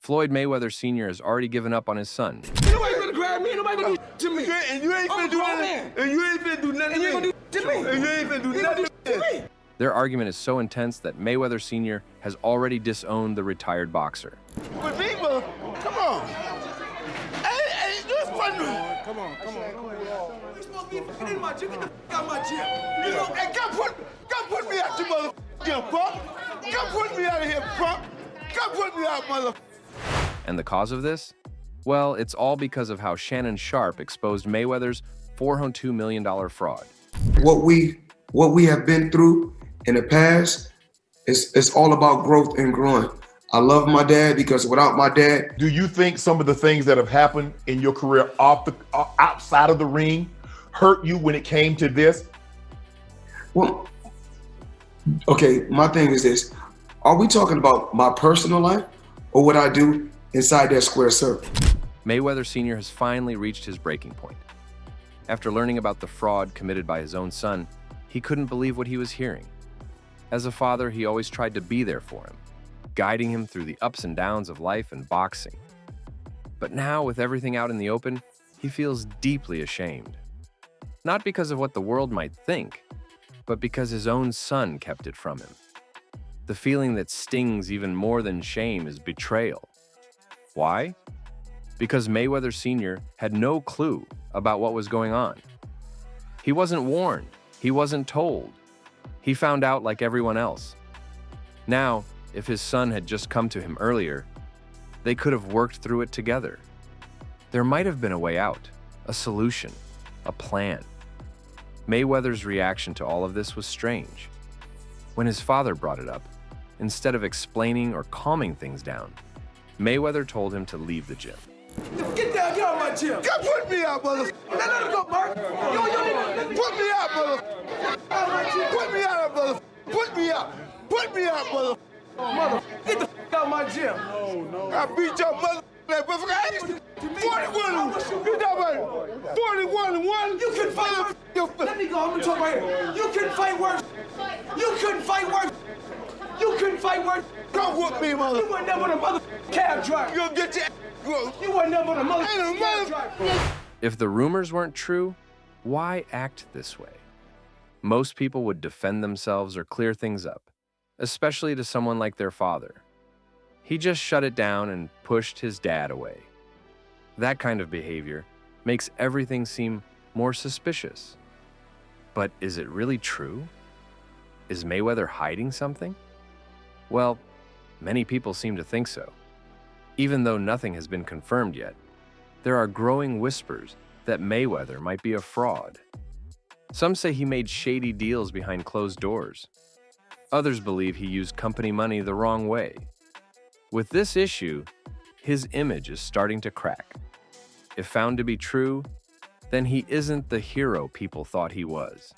Floyd Mayweather Sr. has already given up on his son. Nobody gonna grab me, nobody gonna do to me. And you ain't finna do nothing. And you ain't finna do nothing. And you ain't gonna do to me. And you ain't finna do nothing to me. Their argument is so intense that Mayweather Sr. has already disowned the retired boxer. With people, come on. Hey, this fun. Come on. You supposed to be in my gym. Get the out of my gym. You know, Hey, come put me out, you motherfucking punk. Come put me out of here, punk. Come put me out, mother. And the cause of this? Well, it's all because of how Shannon Sharpe exposed Mayweather's $402 million fraud. What we have been through in the past, it's all about growth and growing. I love my dad because without my dad. Do you think some of the things that have happened in your career outside of the ring hurt you when it came to this? Well, okay, my thing is this. Are we talking about my personal life or what I do inside that square circle? Mayweather Sr. has finally reached his breaking point. After learning about the fraud committed by his own son, he couldn't believe what he was hearing. As a father, he always tried to be there for him, guiding him through the ups and downs of life and boxing. But now, with everything out in the open, he feels deeply ashamed. Not because of what the world might think, but because his own son kept it from him. The feeling that stings even more than shame is betrayal. Why? Because Mayweather Sr. had no clue about what was going on. He wasn't warned. He wasn't told. He found out like everyone else. Now, if his son had just come to him earlier, they could have worked through it together. There might have been a way out, a solution, a plan. Mayweather's reaction to all of this was strange. When his father brought it up, instead of explaining or calming things down, Mayweather told him to leave the gym. Get down, get out of my gym. Come put me out, mother. Let him go, Mark. Put me out, mother. Put me out, mother. Put me out. Put me out, mother. Mother, get the out of my gym. No. I beat your mother. Like, motherfucker, I ain't 41. You know what? 41-1. You couldn't fight worse. Let me go. I'm gonna talk right here. You couldn't fight worse. You couldn't fight worse. You couldn't fight worse. Come whoop me, mother. You wasn't never a mother cab driver. You gonna get your You wasn't never a mother Ain't a cab mother. driver. If the rumors weren't true, why act this way? Most people would defend themselves or clear things up, especially to someone like their father. He just shut it down and pushed his dad away. That kind of behavior makes everything seem more suspicious. But is it really true? Is Mayweather hiding something? Well, many people seem to think so. Even though nothing has been confirmed yet, there are growing whispers that Mayweather might be a fraud. Some say he made shady deals behind closed doors. Others believe he used company money the wrong way. With this issue, his image is starting to crack. If found to be true, then he isn't the hero people thought he was.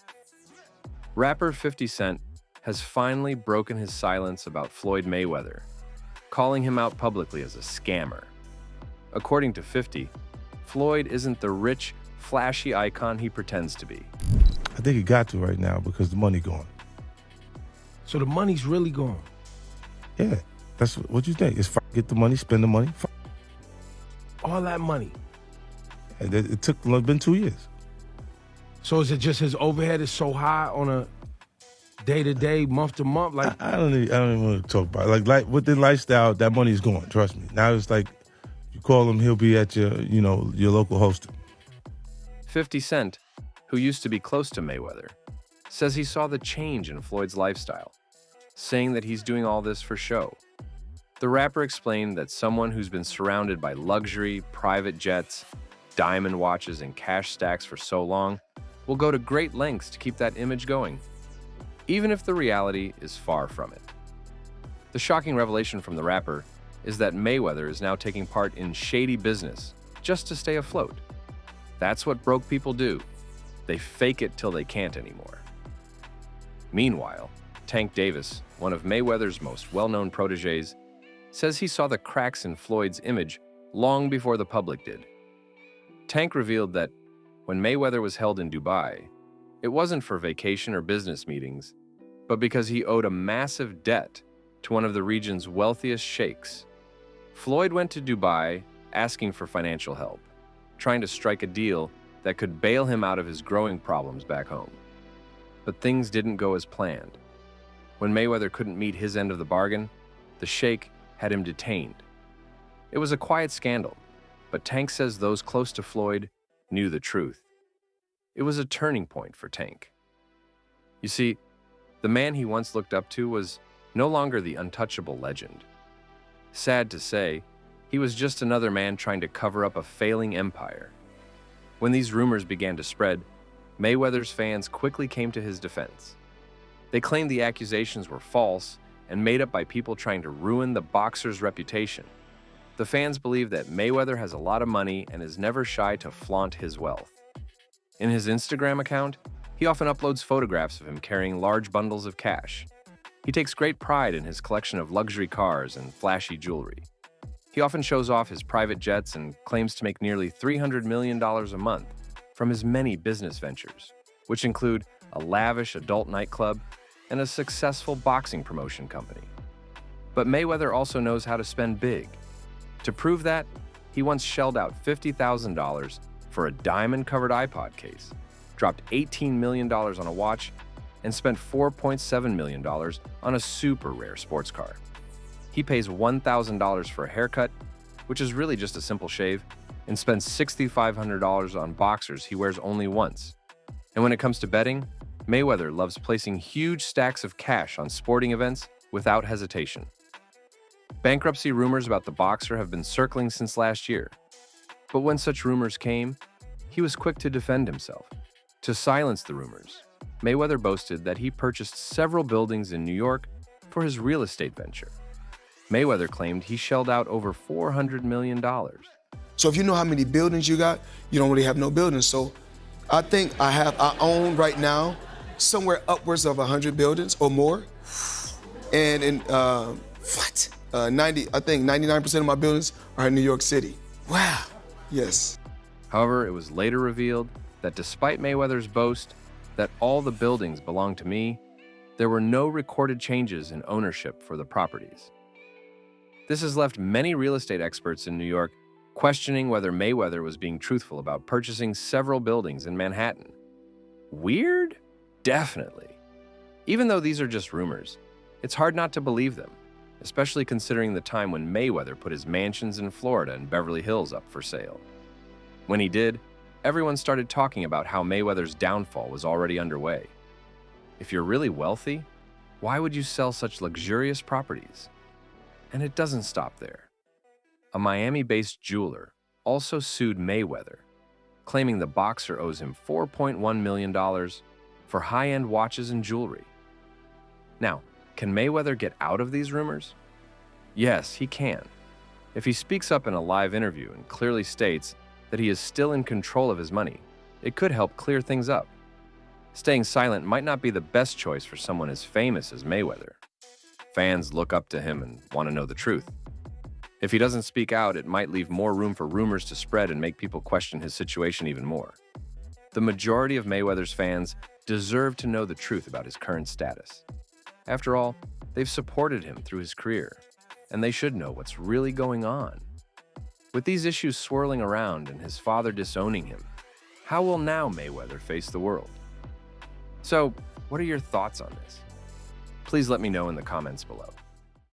Rapper 50 Cent has finally broken his silence about Floyd Mayweather, calling him out publicly as a scammer. According to 50, Floyd isn't the rich, flashy icon he pretends to be. I think he got to right now because the money gone. So the money's really gone. Yeah, that's what you think. It's get the money, spend the money. All that money. And it took been 2 years. So is it just his overhead is so high on a day-to-day, month-to-month? Like I don't even want to talk about it. Like with the lifestyle, that money's gone. Trust me. Now it's like you call him, he'll be at your local hosting. 50 Cent, who used to be close to Mayweather, says he saw the change in Floyd's lifestyle, saying that he's doing all this for show. The rapper explained that someone who's been surrounded by luxury, private jets, diamond watches, and cash stacks for so long will go to great lengths to keep that image going, even if the reality is far from it. The shocking revelation from the rapper is that Mayweather is now taking part in shady business just to stay afloat. That's what broke people do. They fake it till they can't anymore. Meanwhile, Tank Davis, one of Mayweather's most well-known protégés, says he saw the cracks in Floyd's image long before the public did. Tank revealed that when Mayweather was held in Dubai, it wasn't for vacation or business meetings, but because he owed a massive debt to one of the region's wealthiest sheikhs. Floyd went to Dubai asking for financial help, trying to strike a deal that could bail him out of his growing problems back home. But things didn't go as planned. When Mayweather couldn't meet his end of the bargain, the Sheikh had him detained. It was a quiet scandal, but Tank says those close to Floyd knew the truth. It was a turning point for Tank. You see, the man he once looked up to was no longer the untouchable legend. Sad to say, he was just another man trying to cover up a failing empire. When these rumors began to spread, Mayweather's fans quickly came to his defense. They claimed the accusations were false and made up by people trying to ruin the boxer's reputation. The fans believe that Mayweather has a lot of money and is never shy to flaunt his wealth. In his Instagram account, he often uploads photographs of him carrying large bundles of cash. He takes great pride in his collection of luxury cars and flashy jewelry. He often shows off his private jets and claims to make nearly $300 million a month from his many business ventures, which include a lavish adult nightclub and a successful boxing promotion company. But Mayweather also knows how to spend big. To prove that, he once shelled out $50,000 for a diamond-covered iPod case, dropped $18 million on a watch, and spent $4.7 million on a super rare sports car. He pays $1,000 for a haircut, which is really just a simple shave, and spends $6,500 on boxers he wears only once. And when it comes to betting, Mayweather loves placing huge stacks of cash on sporting events without hesitation. Bankruptcy rumors about the boxer have been circling since last year. But when such rumors came, he was quick to defend himself. To silence the rumors, Mayweather boasted that he purchased several buildings in New York for his real estate venture. Mayweather claimed he shelled out over $400 million. So if you know how many buildings you got, you don't really have no buildings. So I think I own right now somewhere upwards of 100 buildings or more. And in, 99% of my buildings are in New York City. Wow, yes. However, it was later revealed that despite Mayweather's boast that all the buildings belonged to me, there were no recorded changes in ownership for the properties. This has left many real estate experts in New York questioning whether Mayweather was being truthful about purchasing several buildings in Manhattan. Weird? Definitely. Even though these are just rumors, it's hard not to believe them, especially considering the time when Mayweather put his mansions in Florida and Beverly Hills up for sale. When he did, everyone started talking about how Mayweather's downfall was already underway. If you're really wealthy, why would you sell such luxurious properties? And it doesn't stop there. A Miami-based jeweler also sued Mayweather, claiming the boxer owes him $4.1 million for high-end watches and jewelry. Now, can Mayweather get out of these rumors? Yes, he can. If he speaks up in a live interview and clearly states that he is still in control of his money, it could help clear things up. Staying silent might not be the best choice for someone as famous as Mayweather. Fans look up to him and want to know the truth. If he doesn't speak out, it might leave more room for rumors to spread and make people question his situation even more. The majority of Mayweather's fans deserve to know the truth about his current status. After all, they've supported him through his career, and they should know what's really going on. With these issues swirling around and his father disowning him, how will now Mayweather face the world? So, what are your thoughts on this? Please let me know in the comments below.